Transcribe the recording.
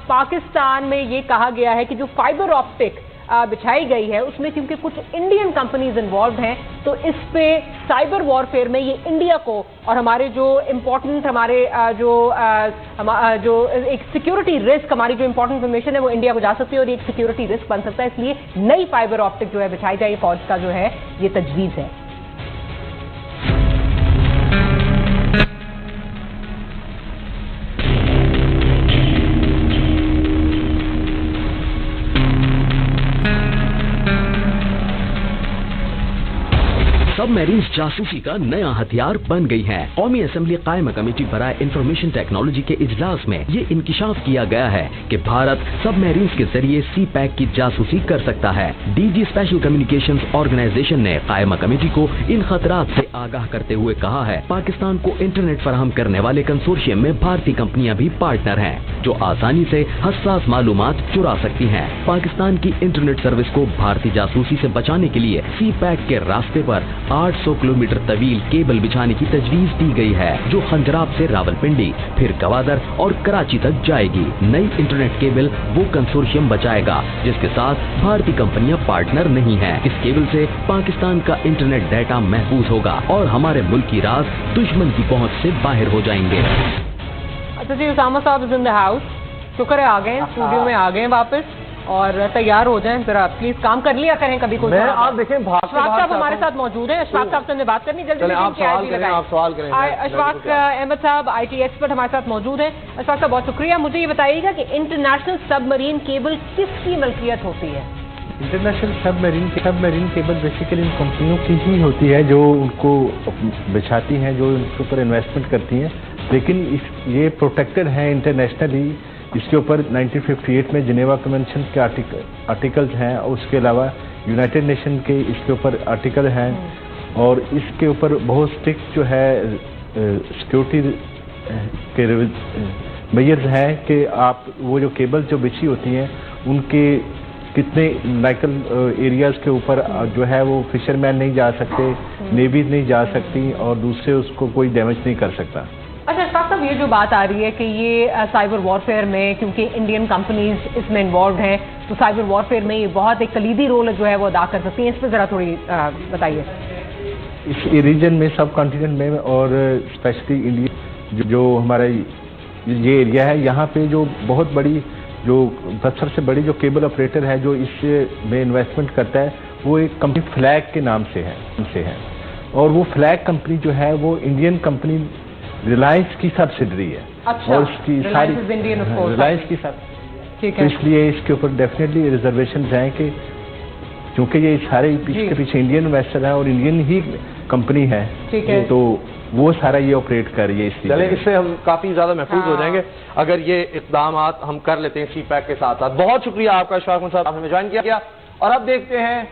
پاکستان میں یہ کہا گیا ہے کہ جو فائبر آپٹک بچھائی گئی ہے اس میں کیونکہ کچھ انڈین کمپنیز انوالوڈ ہیں تو اس پہ سائبر وارفیئر میں یہ انڈیا کو اور ہمارے جو امپورٹنٹ ہمارے جو ایک سیکیورٹی رسک ہماری جو امپورٹنٹ انفارمیشن ہے وہ انڈیا کو جا سکتی ہے اور ایک سیکیورٹی رسک بن سکتا ہے، اس لیے نئی فائبر آپٹک جو ہے بچھائی جائے فوج کا جو ہے یہ تجویز ہے۔ سب میرینز جاسوسی کا نیا ہتھیار بن گئی ہے۔ قومی اسمبلی قائمہ کمیٹی برائے انفارمیشن ٹیکنالوجی کے اجلاس میں یہ انکشاف کیا گیا ہے کہ بھارت سب میرینز کے ذریعے سی پیک کی جاسوسی کر سکتا ہے۔ D G special communications organization نے قائمہ کمیٹی کو ان خطرات سے آگاہ کرتے ہوئے کہا ہے پاکستان کو انٹرنیٹ فراہم کرنے والے کنسورشیم میں بھارتی کمپنیاں بھی پارٹنر ہیں جو آسانی سے حساس معلومات چرا سکتی ہیں۔ پاکستان کی انٹرنیٹ سروس کو بھارتی جاسوسی سے بچانے کے لیے سی پیک کے راستے پر 800 کلومیٹر طویل کیبل بچھانے کی تجویز دی گئی ہے جو خنجراب سے راولپنڈی پھر گوادر اور کراچی تک جائے گی۔ نئی انٹرنیٹ کیبل وہ کنسورشیم بچائے گا جس کے ساتھ بھارتی کمپنیاں پارٹنر نہیں ہیں۔ اس کیبل سے پاکستان کا انٹرنیٹ ڈیٹا محفوظ ہوگا اور ہمارے ملک کی راز دشمن کی پہنچ سے باہر ہو جائیں گے۔ اچھا جی، اسامہ صاحب از ان دی ہاؤس، شکر ہے آ گئے اسٹوڈیو میں، آ گئے واپس اور تیار ہو جائیں، ذرا پلیز کام کر لیا کریں کبھی کوئی۔ آپ دیکھیں اشفاق صاحب ہمارے ساتھ موجود ہیں، اشفاق صاحب سے ہم نے بات کرنی، جلدی آپ سوال کریں۔ اشفاق احمد صاحب آئی ٹی ایکسپرٹ ہمارے ساتھ موجود ہیں۔ اشفاق صاحب بہت شکریہ، مجھے یہ بتائیے گا کہ انٹرنیشنل سب مرین کیبل کس کی ملکیت ہوتی ہے؟ انٹرنیشنل سب مرین کیبل بیسیکلی ان کمپنیوں کی ہی ہوتی ہے جو ان کو بچھاتی ہیں، جو ان کے اوپر انویسٹمنٹ کرتی ہیں، لیکن یہ پروٹیکٹڈ ہیں انٹرنیشنلی۔ اس کے اوپر 1958 میں جنیوا کنونشن کے آرٹیکلز ہیں، اور اس کے علاوہ یونائٹڈ نیشن کے اس کے اوپر آرٹیکل ہیں، اور اس کے اوپر بہت اسٹرکٹ جو ہے سیکورٹی کے میئرز ہیں کہ آپ وہ جو کیبل جو بچھی ہوتی ہیں ان کے کتنے نائکل ایریاز کے اوپر جو ہے وہ فشر مین نہیں جا سکتے، نیویز نہیں جا سکتی، اور دوسرے اس کو کوئی ڈیمیج نہیں کر سکتا۔ اچھا اشفاق صاحب، یہ جو بات آ رہی ہے کہ یہ سائبر وارفیئر میں کیونکہ انڈین کمپنیز اس میں انوالوڈ ہیں تو سائبر وارفیئر میں یہ بہت ایک کلیدی رول جو ہے وہ ادا کر سکتی ہیں، اس پہ ذرا تھوڑی بتائیے۔ اس ریجن میں سب کانٹیننٹ میں اور اسپیشلی انڈیا جو ہمارا یہ ایریا ہے، یہاں پہ جو بہت بڑی جو سب سے بڑی جو کیبل آپریٹر ہے جو اس میں انویسٹمنٹ کرتا ہے وہ ایک کمپنی فلیگ کے نام سے ہے، اور وہ فلیگ کمپنی جو ہے وہ انڈین کمپنی ریلائنس کی سبسڈری ہے، اور اس کی ساری ریلائنس کی تو اس لیے اس کے اوپر ڈیفینیٹلی ریزرویشنز ہیں کہ چونکہ یہ سارے پیچھے کے پیچھے انڈین انویسٹر ہیں اور انڈین ہی کمپنی ہے تو وہ سارا یہ آپریٹ کر رہی ہے، اس لیے اس سے ہم کافی زیادہ محفوظ ہو جائیں گے اگر یہ اقدامات ہم کر لیتے ہیں سی پیک کے ساتھ ساتھ۔ بہت شکریہ آپ کا اشفاق صاحب، آپ نے جوائن کیا اور اب دیکھتے ہیں